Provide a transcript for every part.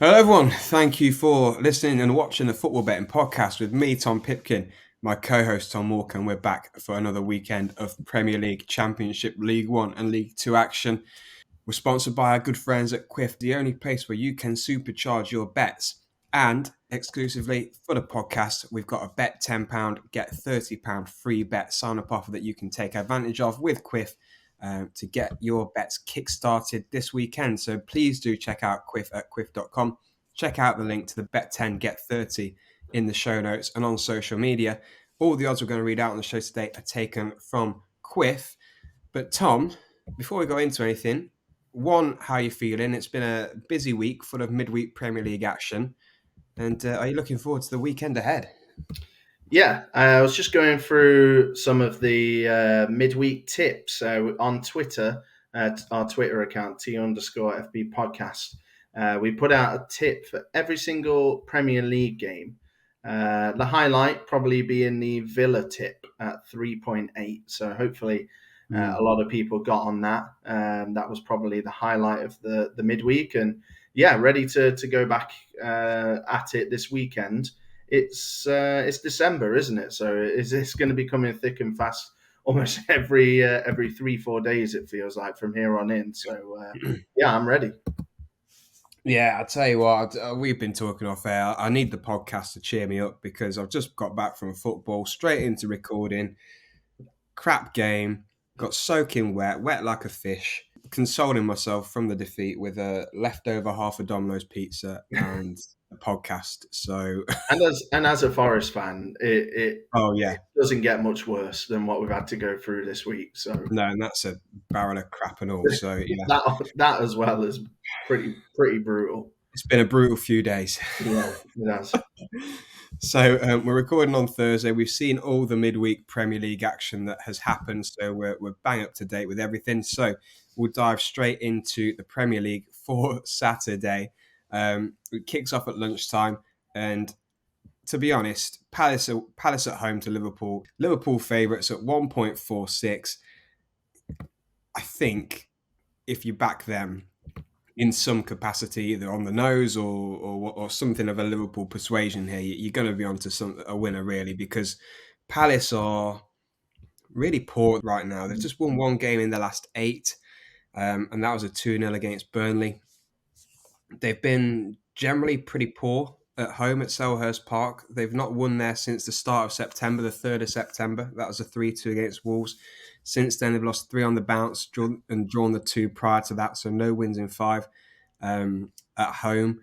Hello, everyone. Thank you for listening and watching the Football Betting Podcast with me, Tom Pipkin, my co-host Tom Walker, and we're back for another weekend of Premier League, Championship, League One, and League Two action. We're sponsored by our good friends at Quiff, the only place where you can supercharge your bets. And exclusively for the podcast, we've got a bet £10, get £30 free bet sign-up offer that you can take advantage of with Quiff to get your bets kick-started this weekend. So please do check out Quiff at quiff.com. Check out the link to the bet 10, get 30 in the show notes and on social media. All the odds we're going to read out on the show today are taken from Quiff. But Tom, before we go into anything, one, how are you feeling? It's been a busy week full of midweek Premier League action. And are you looking forward to the weekend ahead? Yeah, I was just going through some of the midweek tips on Twitter, our Twitter account, T_FB podcast. We put out a tip for every single Premier League game. The highlight probably being the Villa tip at 3.8. So hopefully a lot of people got on that. That was probably the highlight of the midweek. And yeah, ready to go back at it this weekend. It's December, isn't it? So is this going to be coming thick and fast almost every 3-4 days? It feels like from here on in. So yeah, I'm ready. Yeah, I tell you what, we've been talking off air. I need the podcast to cheer me up because I've just got back from football, straight into recording. Crap game, got soaking wet like a fish. Consoling myself from the defeat with a leftover half a Domino's pizza and a podcast. So, And as a Forest fan, it oh yeah, doesn't get much worse than what we've had to go through this week. So no, and that's a barrel of crap and all. So yeah, that as well is pretty brutal. it's been a brutal few days. Yeah, it has. So we're recording on Thursday. We've seen all the midweek Premier League action that has happened, so we're bang up to date with everything. So we'll dive straight into the Premier League for Saturday. It kicks off at lunchtime, and to be honest, Palace at home to Liverpool. Liverpool favourites at 1.46. I think if you back them in some capacity, either on the nose or something of a Liverpool persuasion here, you're going to be onto a winner really, because Palace are really poor right now. They've just won one game in the last 8, and that was a 2-0 against Burnley. They've been generally pretty poor at home at Selhurst Park. They've not won there since the start of September, the 3rd of September. That was a 3-2 against Wolves. Since then, they've lost 3 on the bounce and drawn the 2 prior to that, so no wins in 5 at home.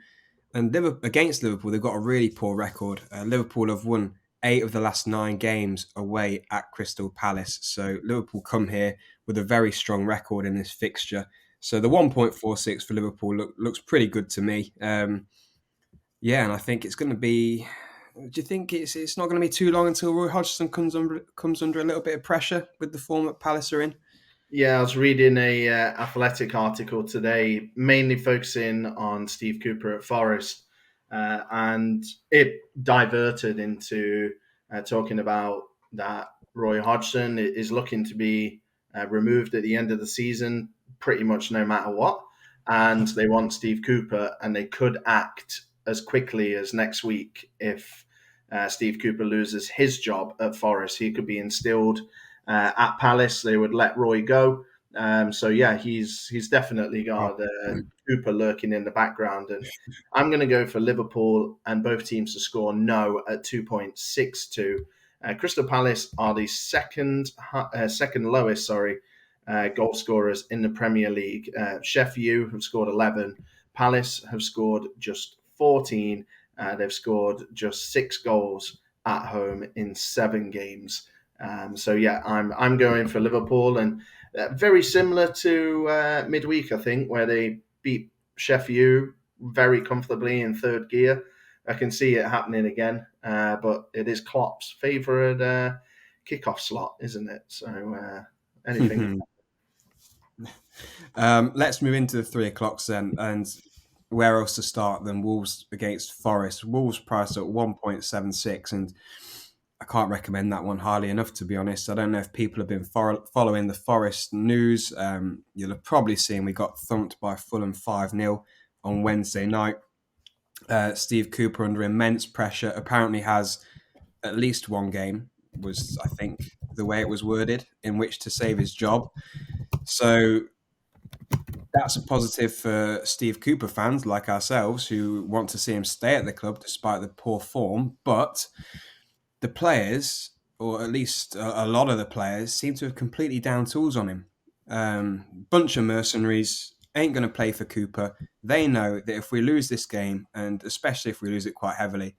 And against Liverpool, they've got a really poor record. Liverpool have won 8 of the last 9 games away at Crystal Palace. So Liverpool come here with a very strong record in this fixture. So the 1.46 for Liverpool looks pretty good to me. Yeah, and I think it's going to be. Do you think it's not going to be too long until Roy Hodgson comes under a little bit of pressure with the form that Palace are in? Yeah, I was reading a Athletic article today, mainly focusing on Steve Cooper at Forest, and it diverted into talking about that Roy Hodgson is looking to be removed at the end of the season, pretty much no matter what, and they want Steve Cooper, and they could act as quickly as next week if Steve Cooper loses his job at Forest. He could be instilled at Palace. They would let Roy go. So yeah, he's definitely got Cooper lurking in the background, and I'm going to go for Liverpool and both teams to score no at 2.62. Crystal Palace are the second lowest, goal scorers in the Premier League. Sheffield have scored 11. Palace have scored just 14. They've scored just 6 goals at home in 7 games. So yeah, I'm going for Liverpool, and very similar to midweek, I think, where they beat Sheffield very comfortably in third gear. I can see it happening again, but it is Klopp's favourite kickoff slot, isn't it? So anything. Let's move into the 3 o'clocks then, and where else to start than Wolves against Forest? Wolves priced at 1.76, and I can't recommend that one highly enough, to be honest. I don't know if people have been following the Forest news. You'll have probably seen we got thumped by Fulham 5-0 on Wednesday night. Steve Cooper under immense pressure apparently has at least one game, was I think the way it was worded, in which to save his job. So that's a positive for Steve Cooper fans like ourselves who want to see him stay at the club despite the poor form. But the players, or at least a lot of the players, seem to have completely down tools on him. Bunch of mercenaries ain't going to play for Cooper. They know that if we lose this game, and especially if we lose it quite heavily,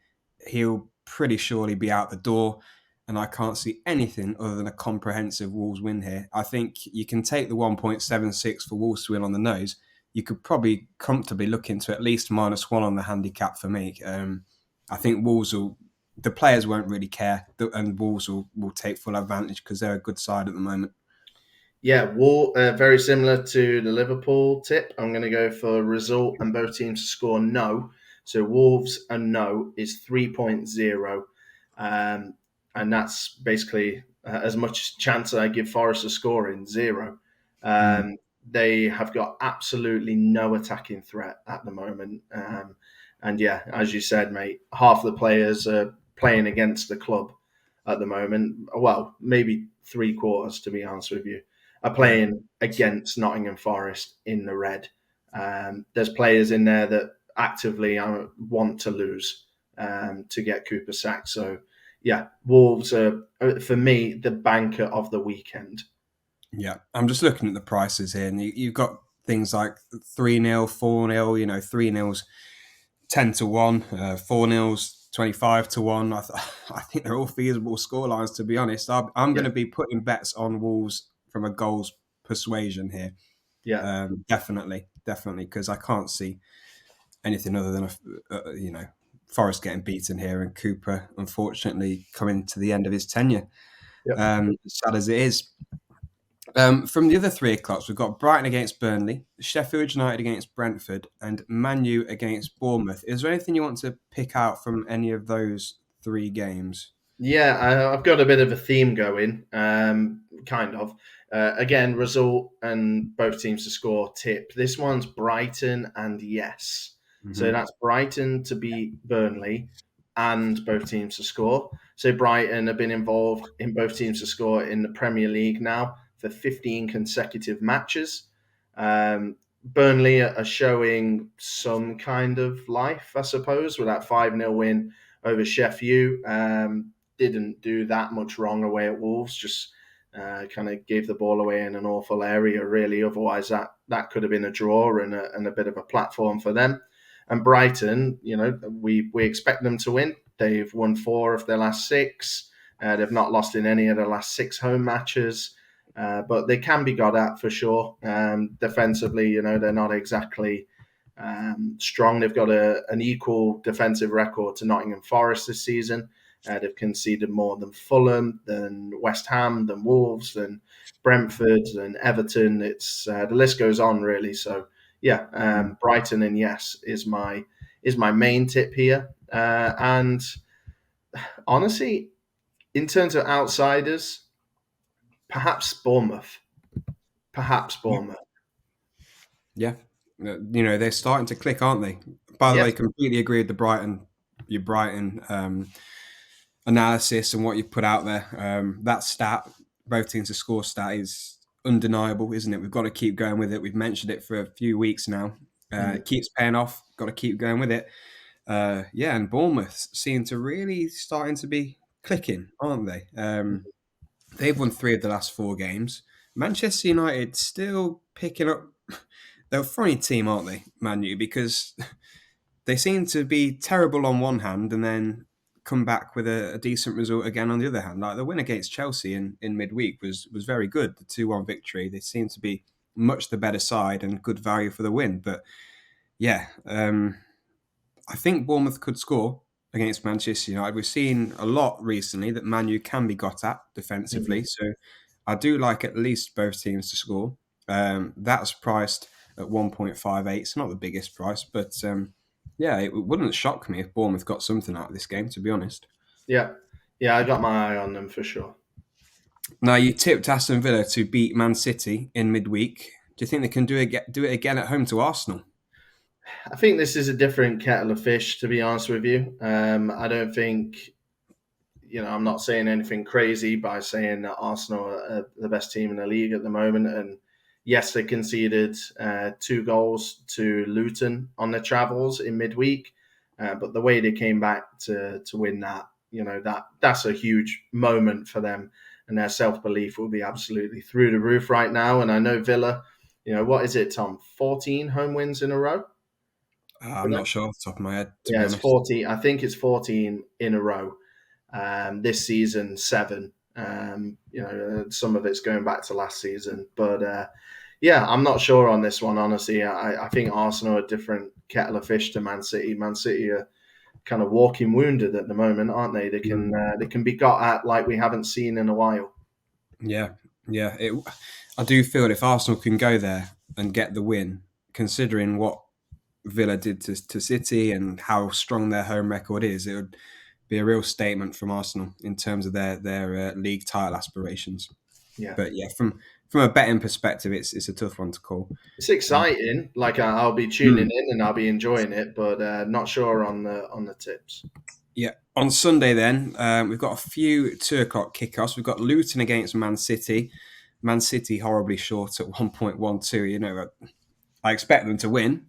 he'll pretty surely be out the door. And I can't see anything other than a comprehensive Wolves win here. I think you can take the 1.76 for Wolves to win on the nose. You could probably comfortably look into at least -1 on the handicap for me. I think Wolves will, the players won't really care, and Wolves will take full advantage because they're a good side at the moment. Yeah, very similar to the Liverpool tip. I'm going to go for result and both teams to score no. So Wolves and no is 3.0. Um, and that's basically as much chance I give Forest of scoring, zero. Mm. They have got absolutely no attacking threat at the moment. And yeah, as you said, mate, half the players are playing against the club at the moment. Well, maybe three quarters, to be honest with you, are Yeah, playing against Nottingham Forest in the red. There's players in there that actively want to lose to get Cooper sacked. So, yeah, Wolves are, for me, the banker of the weekend. yeah. I'm just looking at the prices here, and you've got things like 3-0, 4-0. 3-0's 10-1, 4-0's 25-1. I think they're all feasible scorelines. To be honest, I'm going Yeah, to be putting bets on Wolves from a goals persuasion here. yeah, Definitely, because I can't see anything other than Forest getting beaten here and Cooper unfortunately coming to the end of his tenure. yep. Sad as it is. From the other 3 o'clocks, we've got Brighton against Burnley, Sheffield United against Brentford, and Man U against Bournemouth. Is there anything you want to pick out from any of those three games? Yeah, I've got a bit of a theme going, kind of. Again, result and both teams to score tip. This one's Brighton and yes. So Hmm. that's Brighton to beat Burnley and both teams to score. So Brighton have been involved in both teams to score in the Premier League now for 15 consecutive matches. Burnley are showing some kind of life, I suppose, with that 5-0 win over Sheffield. Didn't do that much wrong away at Wolves. Just kind of gave the ball away in an awful area, really. Otherwise, that could have been a draw and a bit of a platform for them. And Brighton, we expect them to win. They've won 4 of their last 6. They've not lost in any of their last 6 home matches. But they can be got at for sure. Defensively, they're not exactly strong. They've got an equal defensive record to Nottingham Forest this season. They've conceded more than Fulham, than West Ham, than Wolves, than Brentford, than Everton. It's the list goes on really. So yeah, Brighton and yes is my main tip here. And honestly, in terms of outsiders, perhaps Bournemouth. Perhaps Bournemouth. Yeah, they're starting to click, aren't they? By the way, Yes. completely agree with your Brighton analysis and what you've put out there. That stat, both teams to score stat, is undeniable, isn't it? We've got to keep going with it. We've mentioned it for a few weeks now. Mhm. It keeps paying off. Got to keep going with it. Yeah, and Bournemouth seem to really starting to be clicking, aren't they? They've won 3 of the last 4 games. Manchester United still picking up. They're a funny team, aren't they, Man U? Because they seem to be terrible on one hand and then come back with a decent result again on the other hand. Like the win against Chelsea in midweek was very good. The 2-1 victory. They seem to be much the better side and good value for the win. But yeah, I think Bournemouth could score against Manchester United. We've seen a lot recently that Man U can be got at defensively. Mhm. So I do like at least both teams to score. That's priced at 1.58. It's not the biggest price, but yeah, it wouldn't shock me if Bournemouth got something out of this game, to be honest. Yeah. Yeah, I got my eye on them for sure. Now, you tipped Aston Villa to beat Man City in midweek. Do you think they can do it again at home to Arsenal? I think this is a different kettle of fish, to be honest with you. I don't think, I'm not saying anything crazy by saying that Arsenal are the best team in the league at the moment. And yes, they conceded 2 goals to Luton on their travels in midweek, but the way they came back to win that, that's a huge moment for them, and their self belief will be absolutely through the roof right now. And I know Villa, what is it, Tom? 14 home wins in a row for I'm them. not sure off the top of my head, to be Yeah, it's honest. 14. I think it's 14 in a row. This season, 7. Some of it's going back to last season, but yeah, I'm not sure on this one. Honestly, I think Arsenal are a different kettle of fish to Man City. Man City are kind of walking wounded at the moment, aren't they? Mm. They can be got at like we haven't seen in a while. Yeah, yeah. I do feel if Arsenal can go there and get the win, considering what Villa did to City and how strong their home record is, it would be a real statement from Arsenal in terms of their league title aspirations. Yeah, But yeah, from a betting perspective, it's a tough one to call. it's Uh, exciting. Like I'll be tuning hmm. in and I'll be enjoying it, but not sure on the tips. Yeah, on Sunday then we've got a few 2 o'clock kickoffs. We've got Luton against Man City. Man City horribly short at 1.12. I expect them to win,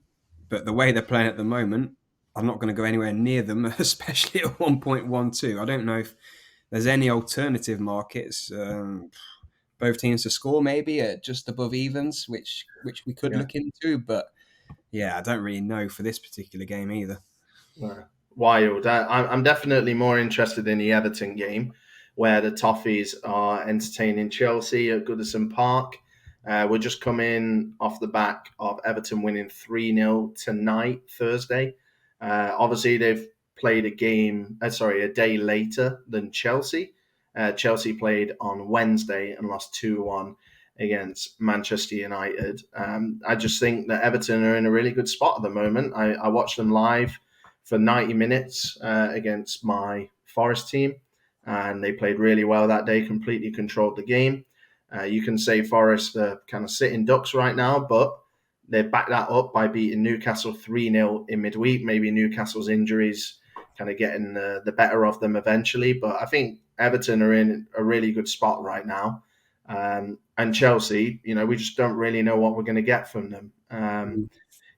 but the way they're playing at the moment, I'm not going to go anywhere near them, especially at 1.12. I don't know if there's any alternative markets. Both teams to score maybe at just above evens, which we could Yeah. look into, but yeah, I don't really know for this particular game either. Wild. I'm definitely more interested in the Everton game, where the Toffees are entertaining Chelsea at Goodison Park. We're just coming off the back of Everton winning 3-0 tonight, Thursday. Obviously, they've played a day later than Chelsea. Chelsea played on Wednesday and lost 2-1 against Manchester United. I just think that Everton are in a really good spot at the moment. I watched them live for 90 minutes against my Forest team, and they played really well that day, completely controlled the game. You can say Forest are kind of sitting ducks right now, but they backed that up by beating Newcastle 3-0 in midweek. Maybe Newcastle's injuries kind of getting the better of them eventually, but I think Everton are in a really good spot right now. And Chelsea, we just don't really know what we're going to get from them.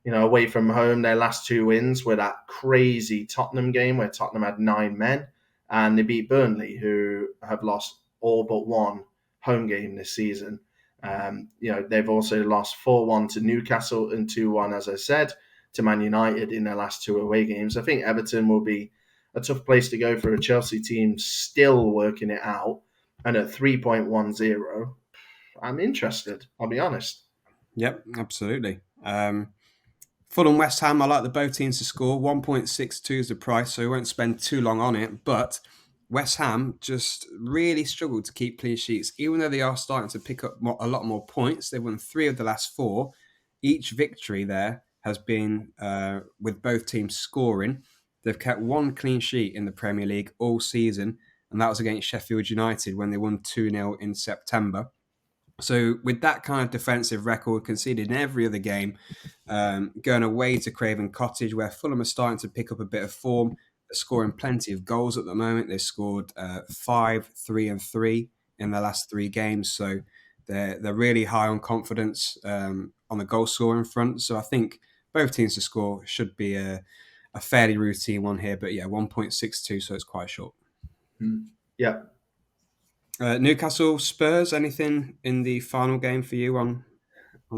Away from home, their last 2 wins were that crazy Tottenham game where Tottenham had 9 men, and they beat Burnley, who have lost all but one home game this season. They've also lost 4-1 to Newcastle and 2-1, as I said, to Man United in their last 2 away games. I think Everton will be a tough place to go for a Chelsea team still working it out. And at 3.10, I'm interested, I'll be honest. Yep, absolutely. Fulham West Ham, I like the both teams to score. 1.62 is the price, so we won't spend too long on it. But West Ham just really struggled to keep clean sheets, even though they are starting to pick up a lot more points. They've won 3 of the last 4. Each victory there has been with both teams scoring. They've kept one clean sheet in the Premier League all season, and that was against Sheffield United when they won 2-0 in September. So with that kind of defensive record, conceded in every other game, going away to Craven Cottage, where Fulham are starting to pick up a bit of form. They're scoring plenty of goals at the moment. They've scored 5, 3, and 3 in their last 3 games. So they're really high on confidence on the goal scoring front. So I think both teams to score should be a fairly routine one here. But yeah, 1.62, so it's quite short. Mm. Yeah. Newcastle Spurs, anything in the final game for you on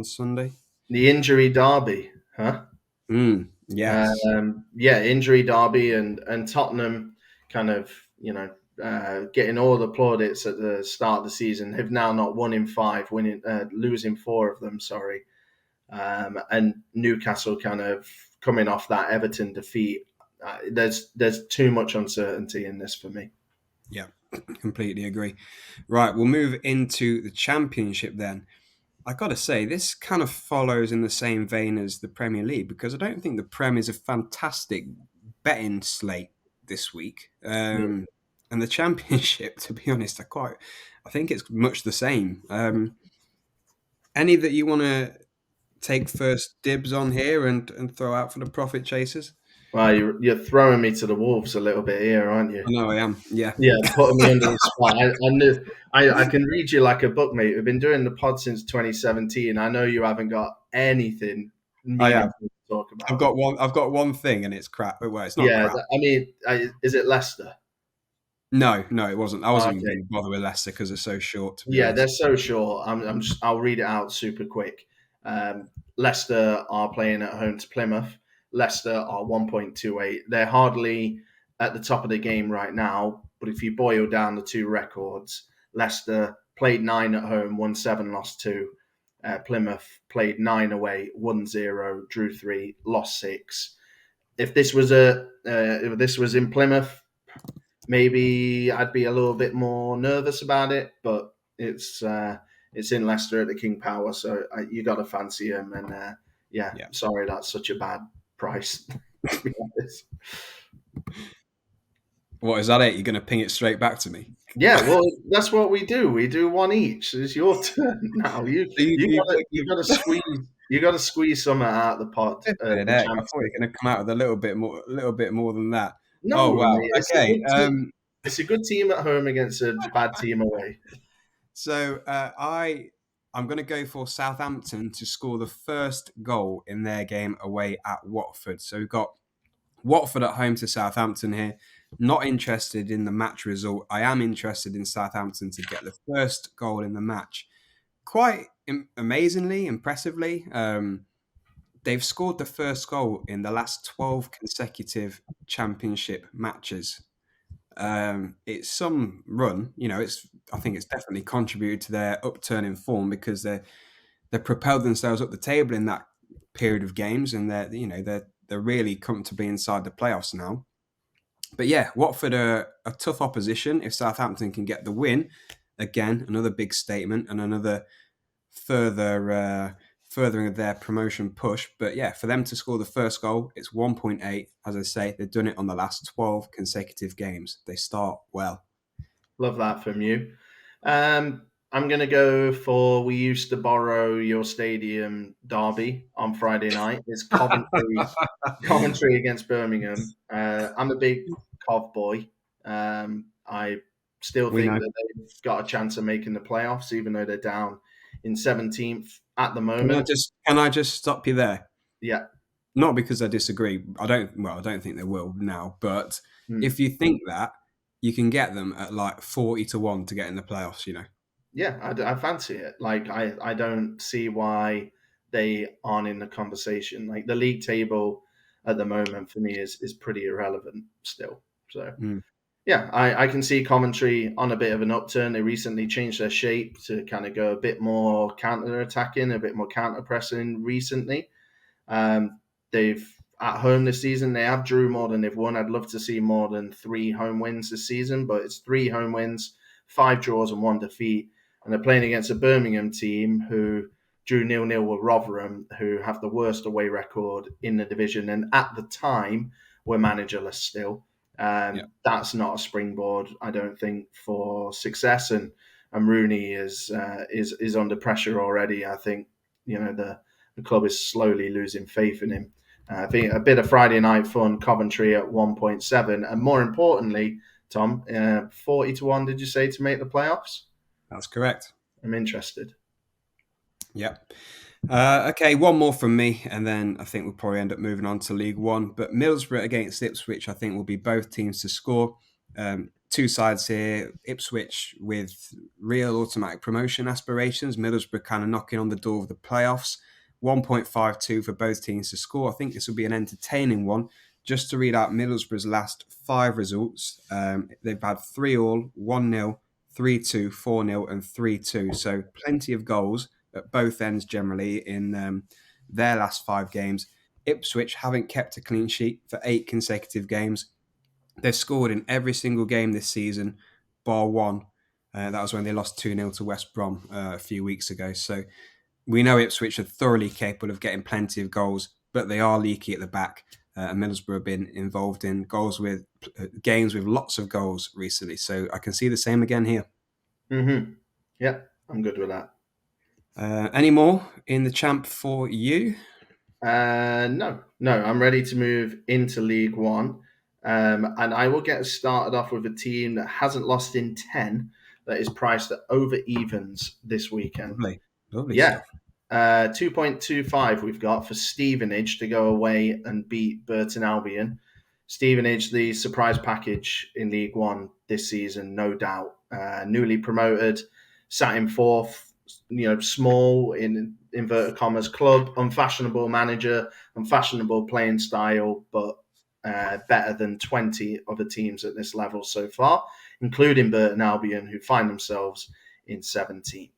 Sunday? The injury derby, huh? Yes. Yeah, injury derby, and Tottenham kind of getting all the plaudits at the start of the season have now not won in 5, losing 4 of them. Sorry, and Newcastle kind of coming off that Everton defeat. There's too much uncertainty in this for me. Yeah, completely agree. Right, we'll move into the Championship then. I got to say, this kind of follows in the same vein as the Premier League because I don't think the Prem is a fantastic betting slate this week. And the Championship, to be honest, I think it's much the same. Any that you want to take first dibs on here and throw out for the profit chasers? Well, you're throwing me to the wolves a little bit here, aren't you? I know I am. Yeah, Yeah, putting me under the spot. I knew I can read you like a book, mate. We've been doing the pod since 2017. I know you haven't got anything I have. meaningful to talk about. I've got one thing, and it's crap. Well, it's not Yeah, crap. I mean, is it Leicester? No, no, it wasn't. I wasn't even Okay. going to bother with Leicester because they're so short, to be Yeah, they're honest. so short. I'll read it out super quick. Leicester are playing at home to Plymouth. Leicester are 1.28. They're hardly at the top of the game right now, but if you boil down the two records, Leicester played 9 at home, won 7, lost 2. Plymouth played 9 away, won 0, drew 3, lost 6. If this was in Plymouth, maybe I'd be a little bit more nervous about it, but it's in Leicester at the King Power, so you got to fancy him. And yeah, Yeah. sorry that's such a bad price. To be honest. What is that? It? You're going to ping it straight back to me? Yeah, well, that's what we do. We do one each. It's your turn now. You So you gotta you you gotta squeeze you gotta squeeze something out of the pod, flipping the heck! I thought you championship. were going to come out with a little bit more than that. No, Oh wow. mate, it's a Okay. good team. It's a good team at home against a bad team away. So I'm going to go for Southampton to score the first goal in their game away at Watford. So we've got Watford at home to Southampton here. Not interested in the match result. I am interested in Southampton to get the first goal in the match. Quite amazingly, impressively, they've scored the first goal in the last 12 consecutive championship matches. It's some run, It's I think it's definitely contributed to their upturn in form because they've propelled themselves up the table in that period of games, and they're really comfortably inside the playoffs now. But yeah, Watford are a tough opposition. If Southampton can get the win, again another big statement and another further furthering of their promotion push. But yeah, for them to score the first goal, it's 1.8. As I say, they've done it on the last 12 consecutive games. They start well. Love that from you. I'm going to go for we used to borrow your stadium derby on Friday night. It's Coventry against Birmingham. I'm a big Cov boy. I still We think know. that they've got a chance of making the playoffs, even though they're down in 17th at the Can I moment. just stop you there? Yeah. Not because I disagree. I don't think they will now. But Hmm. if you think that, you can get them at like 40 to 1 to get in the playoffs. Yeah, I fancy it. Like, I don't see why they aren't in the conversation. Like, the league table at the moment for me is pretty irrelevant still. So, Mm. yeah, I can see Coventry on a bit of an upturn. They recently changed their shape to kind of go a bit more counter attacking, a bit more counter pressing recently. They've at home this season, they have drew more than they've won. I'd love to see more than 3 home wins this season, but it's 3 home wins, 5 draws, and 1 defeat. And they're playing against a Birmingham team who drew 0-0 with Rotherham, who have the worst away record in the division, and at the time were managerless still. Yeah. That's not a springboard, I don't think, for success. And Rooney is under pressure already. I think the club is slowly losing faith in him. I think a bit of Friday night fun, Coventry at 1.7. And more importantly, Tom, 40 to 1, did you say, to make the playoffs? That's correct. I'm interested. Yep. Okay, one more from me, and then I think we'll probably end up moving on to League One. But Middlesbrough against Ipswich, I think will be both teams to score. Two sides here. Ipswich with real automatic promotion aspirations. Middlesbrough kind of knocking on the door of the playoffs. 1.52 for both teams to score. I think this will be an entertaining one. Just to read out Middlesbrough's last 5 results, they've had 3-3, 1-0, 3-2, 4-0, and 3-2. So plenty of goals at both ends generally in their last 5 games. Ipswich haven't kept a clean sheet for 8 consecutive games. They've scored in every single game this season, bar one. That was when they lost 2-0 to West Brom a few weeks ago. So we know Ipswich are thoroughly capable of getting plenty of goals, but they are leaky at the back. And Middlesbrough have been involved in games with lots of goals recently. So I can see the same again here. Mm-hmm. Yeah, I'm good with that. Any more in the champ for you? No, I'm ready to move into League One. And I will get started off with a team that hasn't lost in 10, that is priced at over evens this weekend. Lovely, lovely Yeah, stuff. 2.25 we've got for Stevenage to go away and beat Burton Albion. Stevenage, the surprise package in League One this season, no doubt. Newly promoted, sat in fourth, small in inverted commas club, unfashionable manager, unfashionable playing style, but better than 20 other teams at this level so far, including Burton Albion, who find themselves in 17th.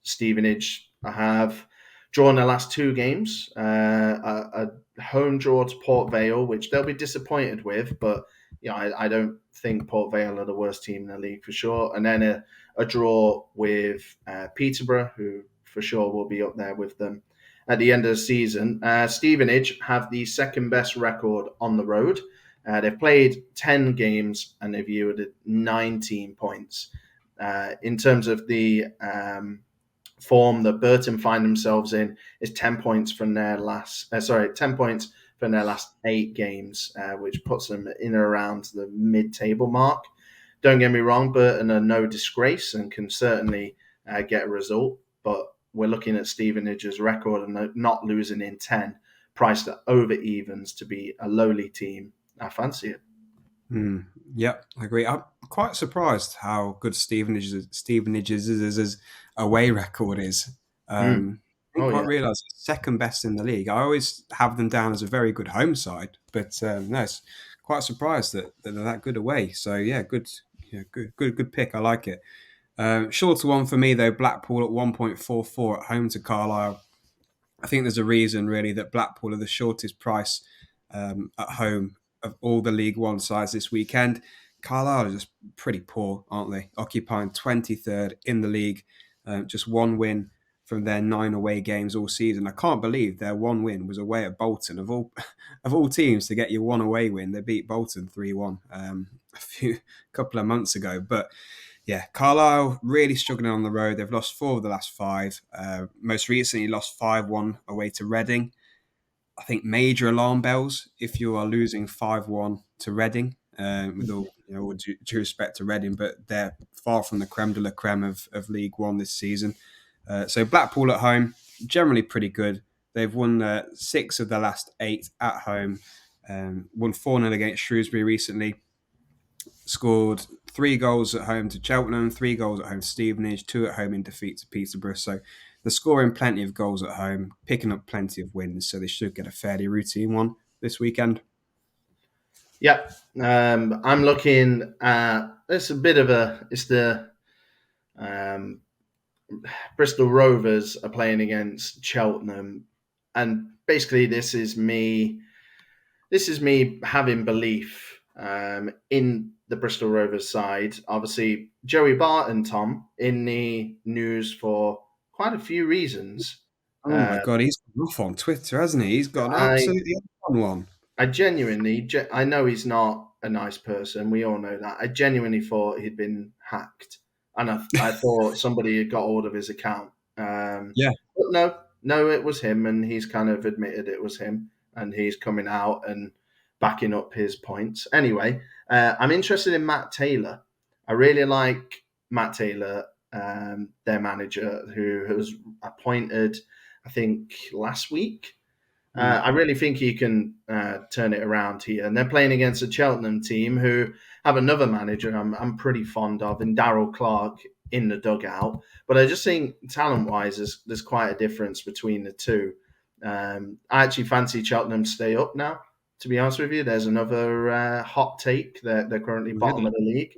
Stevenage have drawn their last two games, a home draw to Port Vale, which they'll be disappointed with, but I don't think Port Vale are the worst team in the league for sure. And then a draw with Peterborough, who for sure will be up there with them at the end of the season. Stevenage have the second best record on the road. They've played 10 games and they've yielded 19 points. In terms of the form that Burton find themselves in, is 10 points from their last 10 points from their last 8 games, which puts them in and around the mid-table mark. Don't get me wrong, Burton are no disgrace and can certainly get a result, but we're looking at Stevenage's record and not losing in 10, priced at over evens to be a lowly team. I fancy it. Yep, I agree. I'm quite surprised how good Stevenage's away record is. Mm. I didn't Oh, quite yeah. realise it's second best in the league. I always have them down as a very good home side, but no, it's quite surprised that they're that good away. So yeah, good, good pick. I like it. Shorter one for me though. Blackpool at 1.44 at home to Carlisle. I think there's a reason really that Blackpool are the shortest price at home of all the League One sides this weekend. Carlisle are just pretty poor, aren't they? Occupying 23rd in the league, just one win from their 9 away games all season. I can't believe their one win was away at Bolton. Of all of all teams to get your one away win, they beat Bolton 3-1 a couple of months ago. But yeah, Carlisle really struggling on the road. They've lost 4 of the last 5. Most recently, lost 5-1 away to Reading. I think major alarm bells if you are losing 5-1 to Reading. With all due respect to Reading, but they're far from the creme de la creme of League One this season. So Blackpool at home, generally pretty good. They've won 6 of the last 8 at home. Won 4-0 against Shrewsbury recently. Scored 3 goals at home to Cheltenham, 3 goals at home to Stevenage, 2 at home in defeat to Peterborough. So they're scoring plenty of goals at home, picking up plenty of wins. So they should get a fairly routine one this weekend. Yep. I'm looking at it's the um, Bristol Rovers are playing against Cheltenham, and basically this is me having belief in the Bristol Rovers side. Obviously, Joey Barton, Tom, in the news for quite a few reasons. Oh my Uh, God, he's gone off on Twitter, hasn't he? He's got an I absolutely on one. I genuinely, I know he's not a nice person. We all know that. I genuinely thought he'd been hacked, and I thought somebody had got hold of his account. Yeah. But no, it was him, and he's kind of admitted it was him, and he's coming out and backing up his points. Anyway, I'm interested in Matt Taylor. I really like Matt Taylor, their manager, who was appointed, I think, last week. Mm. I really think he can turn it around here. And they're playing against a Cheltenham team who have another manager I'm pretty fond of, in Darryl Clark in the dugout. But I just think talent-wise, there's quite a difference between the two. I actually fancy Cheltenham stay up now, to be honest with you. There's another hot take. They're currently bottom Really? of the league.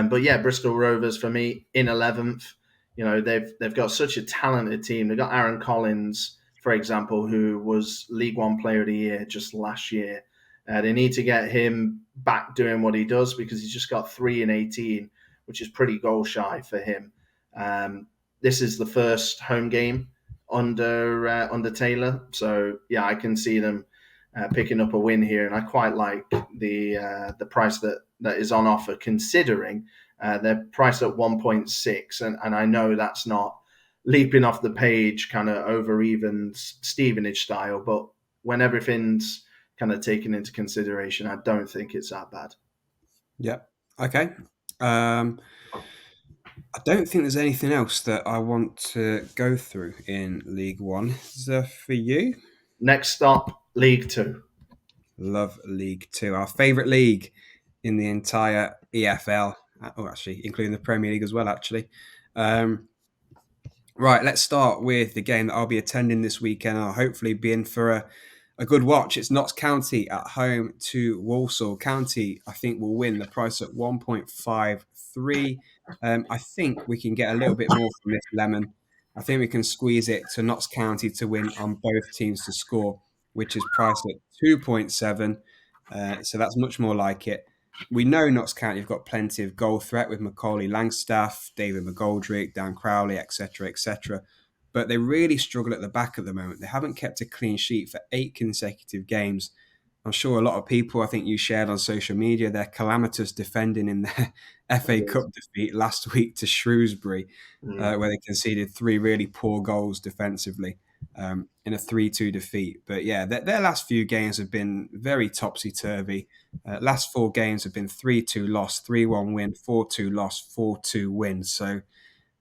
But yeah, Bristol Rovers for me in 11th. They've got such a talented team. They've got Aaron Collins, for example, who was League One Player of the Year just last year. They need to get him back doing what he does, because he's just got 3 in 18, which is pretty goal shy for him. This is the first home game under Taylor, so yeah, I can see them picking up a win here, and I quite like the price that is on offer, considering they're priced at 1.6, and I know that's not leaping off the page, kind of over even Stevenage style. But when everything's kind of taken into consideration, I don't think it's that bad. Yep. Okay. I don't think there's anything else that I want to go through in League One. Is there for you? Next stop, League Two. Love League Two, our favourite league in the entire EFL. Oh, actually, including the Premier League as well. Actually, um, right. Let's start with the game that I'll be attending this weekend. I'll hopefully be in for a good watch. It's Notts County at home to Walsall. County, I think, will win. The price at 1.53. I think we can get a little bit more from this lemon. I think we can squeeze it to Notts County to win on both teams to score, which is priced at 2.7. So that's much more like it. We know Notts County have got plenty of goal threat with Macaulay Langstaff, David McGoldrick, Dan Crowley, etc., etc. But they really struggle at the back at the moment. They haven't kept a clean sheet for 8 consecutive games. I'm sure a lot of people, I think you shared on social media, their calamitous defending in their FA Yes. Cup defeat last week to Shrewsbury, Mm. where they conceded 3 really poor goals defensively in a 3-2 defeat. But yeah, their last few games have been very topsy turvy. Last 4 games have been 3-2 loss, 3-1 win, 4-2 loss, 4-2 win. So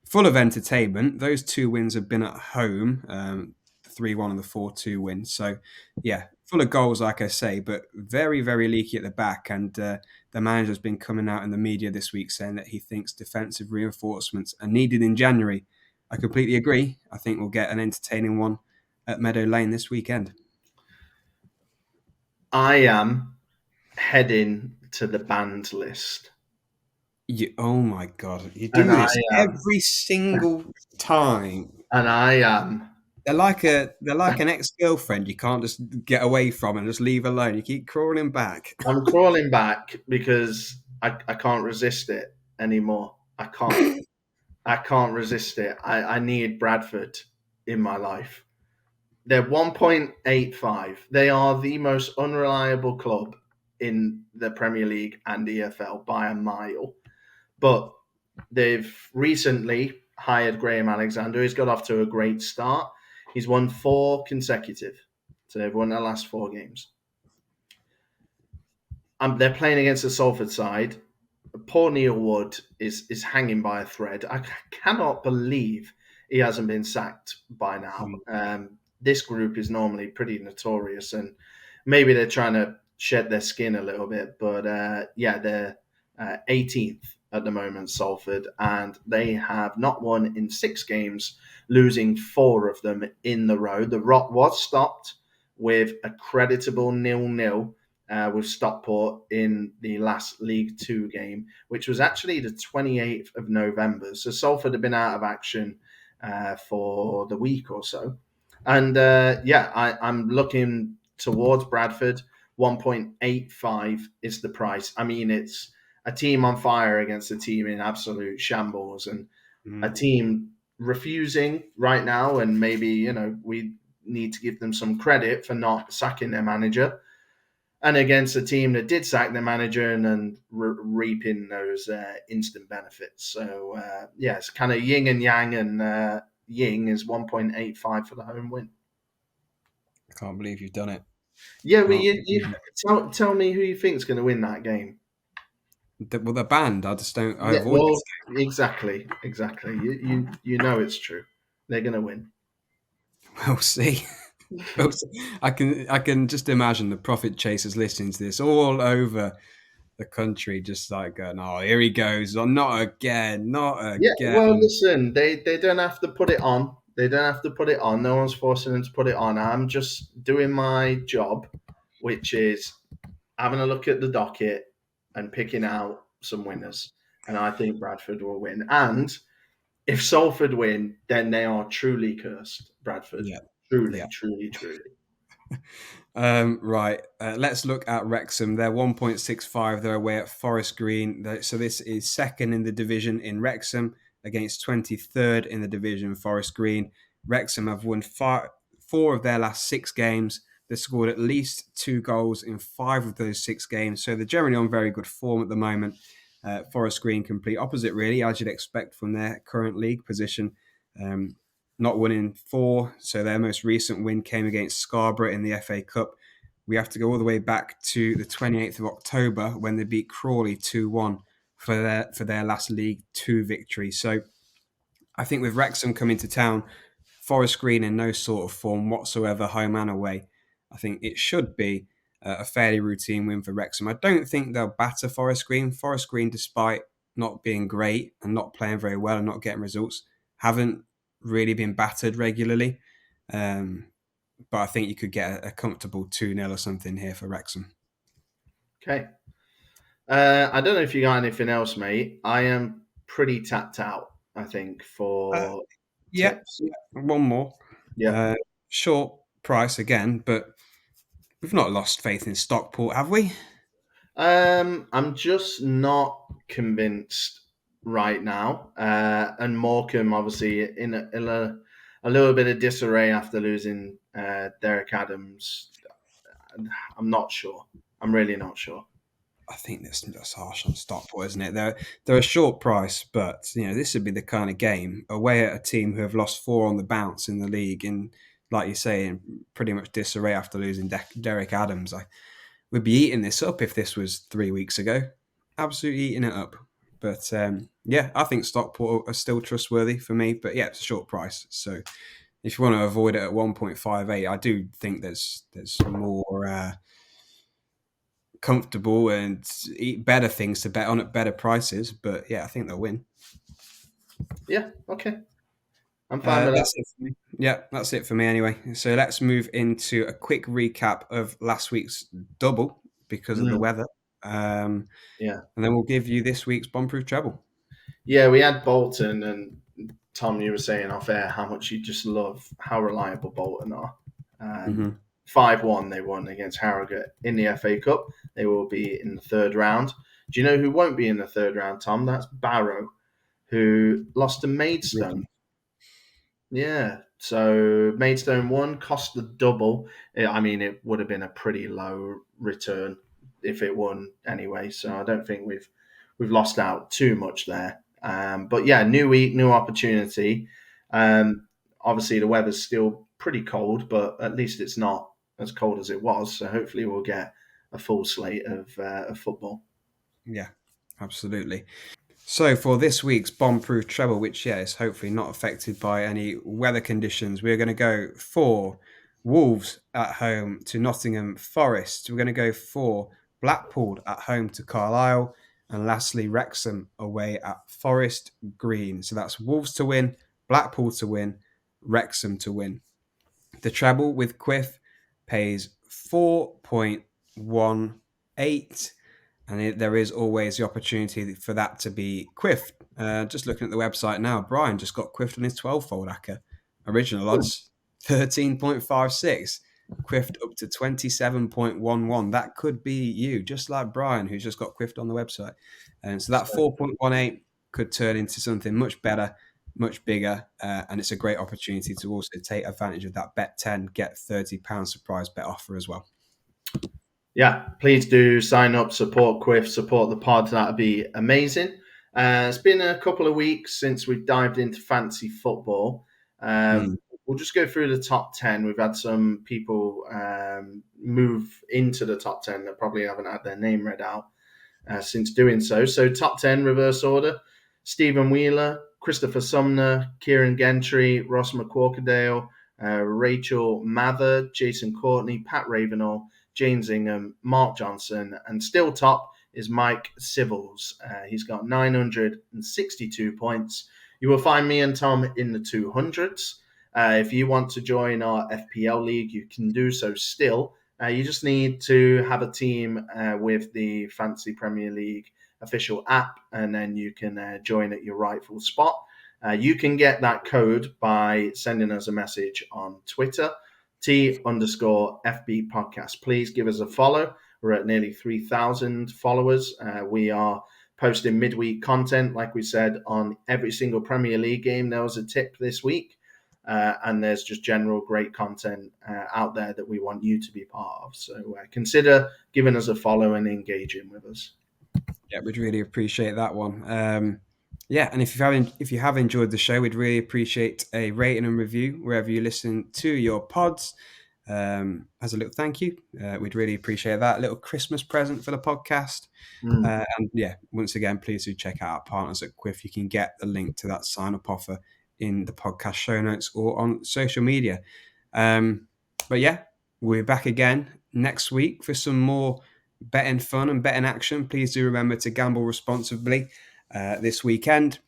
full of entertainment. Those 2 wins have been at home, 3-1 and the 4-2 win. So, yeah, full of goals, like I say, but very, very leaky at the back. And the manager's been coming out in the media this week saying that he thinks defensive reinforcements are needed in January. I completely agree. I think we'll get an entertaining one at Meadow Lane this weekend. I am heading to the banned list, Oh my God, you and do I this am, every single time. and I am. They're like an ex-girlfriend you can't just get away from and just leave alone. You keep crawling back. I'm crawling back because I can't resist it anymore. I can't. I can't resist it. I need Bradford in my life. They're 1.85. They are the most unreliable club in the Premier League and EFL by a mile. But they've recently hired Graham Alexander. He's got off to a great start. He's won 4 consecutive. So they've won their last 4 games. They're playing against the Salford side. Poor Neil Wood is hanging by a thread. I cannot believe he hasn't been sacked by now. Mm. This group is normally pretty notorious, and maybe they're trying to shed their skin a little bit. But yeah, they're 18th at the moment, Salford, and they have not won in 6 games, losing 4 of them in the row. The rot was stopped with a creditable 0-0 with Stockport in the last League Two game, which was actually the 28th of November. So Salford have been out of action for the week or so. And yeah, I'm looking towards Bradford. 1.85 is the price. I mean, it's a team on fire against a team in absolute shambles, and a Mm. team refusing right now. And maybe, we need to give them some credit for not sacking their manager, and against a team that did sack their manager and reaping those instant benefits. So yeah, it's kind of yin and yang, and Ying is 1.85 for the home win. I can't believe you've done it. Yeah, but Can't you believe it. tell me who you think's going to win that game. Well, they're banned. I just don't. I Yeah, avoid well, this exactly. You know it's true. They're going to win. game. We'll see. We'll see. I can just imagine the profit chasers listening to this all over the country, just like going, "Oh, here he goes! Oh, not again! Not Yeah, well, again!" listen, they don't have to put it on. They don't have to put it on. No one's forcing them to put it on. I'm just doing my job, which is having a look at the docket and picking out some winners. And I think Bradford will win. And if Salford win, then they are truly cursed. Bradford, Yeah, truly, yeah. truly, truly. Right. Let's look at Wrexham. They're 1.65. They're away at Forest Green. So this is second in the division in Wrexham against 23rd in the division, Forest Green. Wrexham have won 4 of their last 6 games. They've scored at least 2 goals in 5 of those 6 games. So they're generally on very good form at the moment. Forest Green, complete opposite, really, as you'd expect from their current league position. not winning 4. So their most recent win came against Scarborough in the FA Cup. We have to go all the way back to the 28th of October when they beat Crawley 2-1 for their last League Two victory. So I think with Wrexham coming to town, Forest Green in no sort of form whatsoever, home and away, I think it should be a fairly routine win for Wrexham. I don't think they'll batter Forest Green. Forest Green, despite not being great and not playing very well and not getting results, haven't really been battered regularly. Um, but I think you could get a comfortable 2-0 or something here for Wrexham. Okay. I don't know if you got anything else, mate. I am pretty tapped out, I think, Uh, for yeah, tips. yeah, one more. Yeah. Uh, Short price again, but we've not lost faith in Stockport, have we? I'm just not convinced right now. And Morecambe, obviously, a little bit of disarray after losing Derek Adams. I'm not sure. I'm really not sure. I think that's harsh on Stockport, isn't it? They're a short price, but this would be the kind of game away at a team who have lost 4 on the bounce in the league, and like you say, in pretty much disarray after losing Derek Adams. I would be eating this up if this was 3 weeks ago, absolutely eating it up. But yeah, I think Stockport are still trustworthy for me. But yeah, it's a short price, so if you want to avoid it at 1.58, I do think there's more. Comfortable and eat better things to bet on at better prices. But yeah, I think they'll win. Yeah. Okay. I'm fine with that. That's it for me. Yeah, that's it for me anyway. So let's move into a quick recap of last week's double because of the Mm, weather. Um, yeah. and then we'll give you this week's bomb-proof treble. Yeah. We had Bolton, and Tom, you were saying off air how much you just love how reliable Bolton are. Mm-hmm. 5-1 they won against Harrogate in the FA Cup. They will be in the third round. Do you know who won't be in the third round, Tom? That's Barrow, who lost to Maidstone. Yeah. So Maidstone won, cost the double. I mean, it would have been a pretty low return if it won anyway. So I don't think we've lost out too much there. But yeah, new week, new opportunity. Obviously, the weather's still pretty cold, but at least it's not as cold as it was. So hopefully, we'll get a full slate of football. Yeah, absolutely. So for this week's bomb-proof treble, which is hopefully not affected by any weather conditions, we're going to go for Wolves at home to Nottingham Forest. We're going to go for Blackpool at home to Carlisle, and lastly Wrexham away at Forest Green. So that's Wolves to win, Blackpool to win, Wrexham to win. The treble with Quiff pays 4.18, and there is always the opportunity for that to be quiffed. Just looking at the website now, Brian just got quiffed on his 12-fold acca. Original odds 13.56, quiffed up to 27.11. That could be you, just like Brian, who's just got quiffed on the website. And so that 4.18 could turn into something much better, much bigger, and it's a great opportunity to also take advantage of that bet 10, get £30 surprise bet offer as well. Yeah, please do sign up, support Quiff, support the pod. That'd be amazing. It's been a couple of weeks since we've dived into fancy football. Mm. We'll just go through the top 10. We've had some people move into the top 10 that probably haven't had their name read out since doing so. So, top 10 reverse order: Stephen Wheeler, Christopher Sumner, Kieran Gentry, Ross McQuarkerdale, Rachel Mather, Jason Courtney, Pat Ravenall, James Ingham, Mark Johnson, and still top is Mike Sivils. He's got 962 points. You will find me and Tom in the 200s. If you want to join our FPL league, you can do so still. You just need to have a team with the Fantasy Premier League official app, and then you can join at your rightful spot. You can get that code by sending us a message on Twitter, T_FB podcast. Please give us a follow. We're at nearly 3,000 followers. We are posting midweek content, like we said, on every single Premier League game. There was a tip this week. And there's just general great content out there that we want you to be part of. So consider giving us a follow and engaging with us. Yeah, we'd really appreciate that one. Yeah, and if you have enjoyed the show, we'd really appreciate a rating and review wherever you listen to your pods. As a little thank you, we'd really appreciate that. A little Christmas present for the podcast. Mm. And yeah, once again, please do check out our partners at Quiff. You can get the link to that sign up offer in the podcast show notes or on social media. But yeah, we're back again next week for some more betting fun and betting action. Please do remember to gamble responsibly this weekend.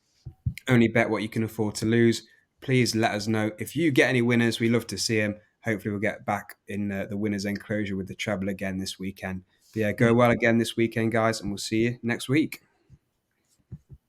Only bet what you can afford to lose. Please let us know if you get any winners. We love to see them. Hopefully, we'll get back in the winners' enclosure with the treble again this weekend. But yeah, go well again this weekend, guys, and we'll see you next week.